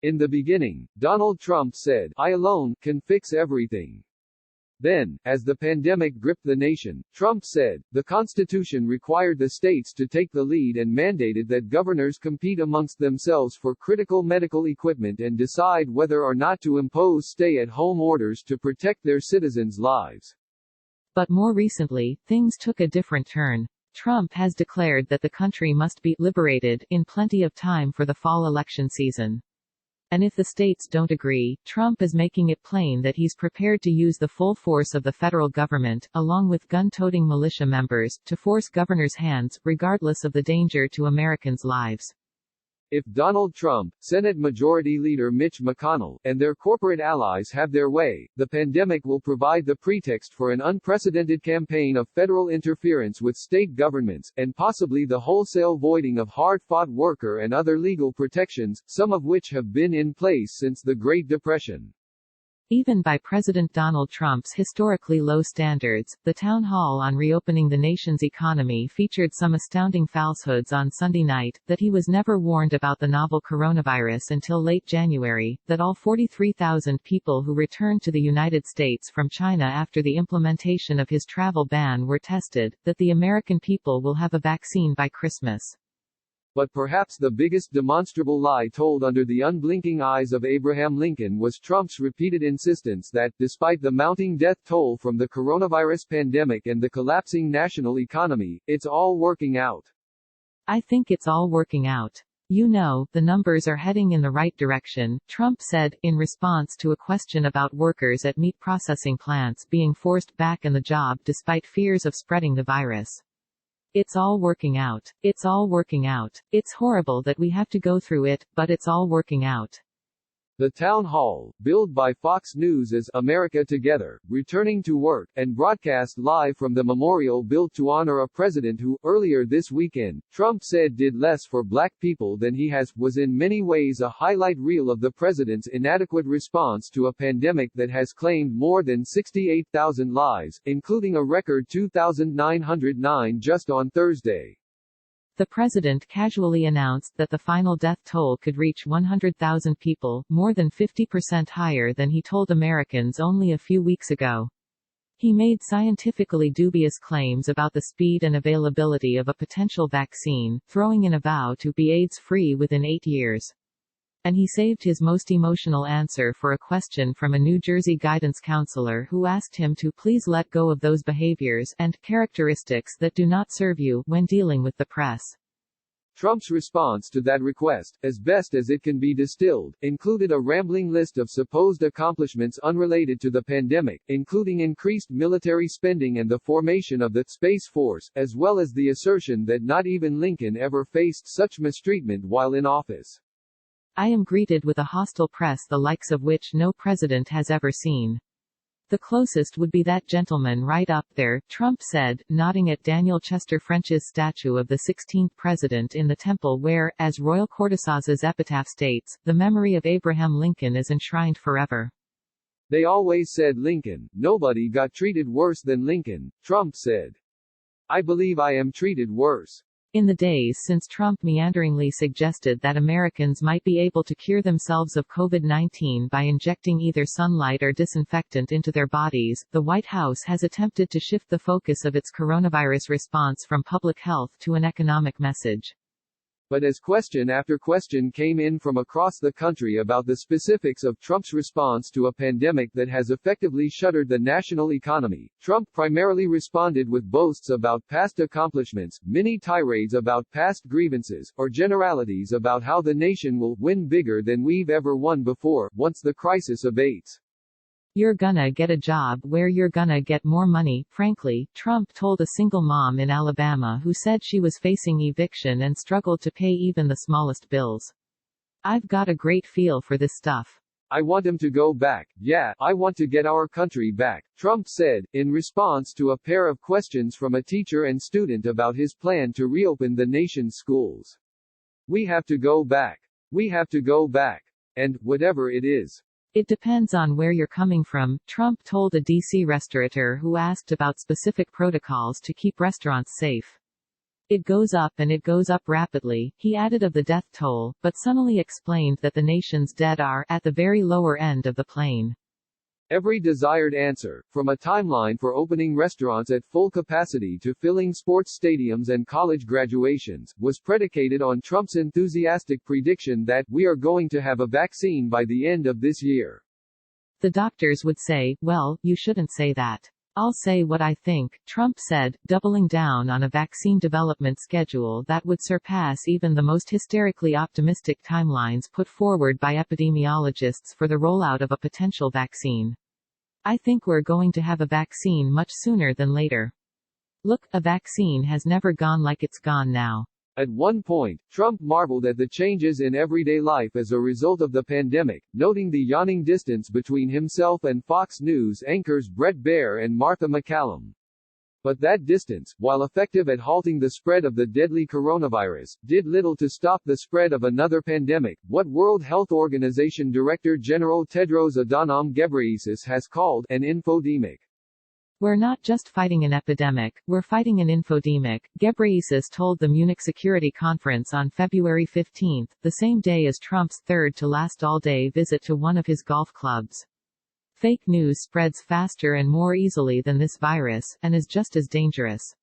In the beginning, Donald Trump said, "I alone can fix everything." Then, as the pandemic gripped the nation, Trump said, the Constitution required the states to take the lead and mandated that governors compete amongst themselves for critical medical equipment and decide whether or not to impose stay-at-home orders to protect their citizens' lives. But more recently, things took a different turn. Trump has declared that the country must be liberated in plenty of time for the fall election season. And if the states don't agree, Trump is making it plain that he's prepared to use the full force of the federal government, along with gun-toting militia members, to force governors' hands, regardless of the danger to Americans' lives. If Donald Trump, Senate Majority Leader Mitch McConnell, and their corporate allies have their way, the pandemic will provide the pretext for an unprecedented campaign of federal interference with state governments, and possibly the wholesale voiding of hard-fought worker and other legal protections, some of which have been in place since the Great Depression. Even by President Donald Trump's historically low standards, the town hall on reopening the nation's economy featured some astounding falsehoods on Sunday night, that he was never warned about the novel coronavirus until late January, that all 43,000 people who returned to the United States from China after the implementation of his travel ban were tested, that the American people will have a vaccine by Christmas. But perhaps the biggest demonstrable lie told under the unblinking eyes of Abraham Lincoln was Trump's repeated insistence that, despite the mounting death toll from the coronavirus pandemic and the collapsing national economy, it's all working out. I think it's all working out. You know, the numbers are heading in the right direction, Trump said, in response to a question about workers at meat processing plants being forced back on the job despite fears of spreading the virus. It's all working out. It's all working out. It's horrible that we have to go through it, but it's all working out. The town hall, billed by Fox News as America Together, returning to work, and broadcast live from the memorial built to honor a president who, earlier this weekend, Trump said did less for black people than he has, was in many ways a highlight reel of the president's inadequate response to a pandemic that has claimed more than 68,000 lives, including a record 2,909 just on Thursday. The president casually announced that the final death toll could reach 100,000 people, more than 50% higher than he told Americans only a few weeks ago. He made scientifically dubious claims about the speed and availability of a potential vaccine, throwing in a vow to be AIDS-free within 8 years. And he saved his most emotional answer for a question from a New Jersey guidance counselor who asked him to please let go of those behaviors and characteristics that do not serve you when dealing with the press. Trump's response to that request, as best as it can be distilled, included a rambling list of supposed accomplishments unrelated to the pandemic, including increased military spending and the formation of the Space Force, as well as the assertion that not even Lincoln ever faced such mistreatment while in office. I am greeted with a hostile press the likes of which no president has ever seen. The closest would be that gentleman right up there, Trump said, nodding at Daniel Chester French's statue of the 16th president in the temple where, as Royal Cortesas's epitaph states, the memory of Abraham Lincoln is enshrined forever. They always said Lincoln. Nobody got treated worse than Lincoln, Trump said. I believe I am treated worse. In the days since Trump meanderingly suggested that Americans might be able to cure themselves of COVID-19 by injecting either sunlight or disinfectant into their bodies, the White House has attempted to shift the focus of its coronavirus response from public health to an economic message. But as question after question came in from across the country about the specifics of Trump's response to a pandemic that has effectively shuttered the national economy, Trump primarily responded with boasts about past accomplishments, mini tirades about past grievances, or generalities about how the nation will win bigger than we've ever won before, once the crisis abates. You're gonna get a job where you're gonna get more money, frankly, Trump told a single mom in Alabama who said she was facing eviction and struggled to pay even the smallest bills. I've got a great feel for this stuff. I want him to go back. Yeah, I want to get our country back, Trump said, in response to a pair of questions from a teacher and student about his plan to reopen the nation's schools. We have to go back. We have to go back. And, whatever it is. It depends on where you're coming from, Trump told a D.C. restaurateur who asked about specific protocols to keep restaurants safe. It goes up and it goes up rapidly, he added of the death toll, but sunnily explained that the nation's dead are, at the very lower end of the plane. Every desired answer, from a timeline for opening restaurants at full capacity to filling sports stadiums and college graduations, was predicated on Trump's enthusiastic prediction that we are going to have a vaccine by the end of this year. The doctors would say, well, you shouldn't say that. I'll say what I think, Trump said, doubling down on a vaccine development schedule that would surpass even the most hysterically optimistic timelines put forward by epidemiologists for the rollout of a potential vaccine. I think we're going to have a vaccine much sooner than later. Look, a vaccine has never gone like it's gone now. At one point, Trump marveled at the changes in everyday life as a result of the pandemic, noting the yawning distance between himself and Fox News anchors Bret Baier and Martha MacCallum. But that distance, while effective at halting the spread of the deadly coronavirus, did little to stop the spread of another pandemic, what World Health Organization Director General Tedros Adhanom Ghebreyesus has called an infodemic. We're not just fighting an epidemic, we're fighting an infodemic, Ghebreyesus told the Munich Security Conference on February 15, the same day as Trump's third-to-last all-day visit to one of his golf clubs. Fake news spreads faster and more easily than this virus, and is just as dangerous.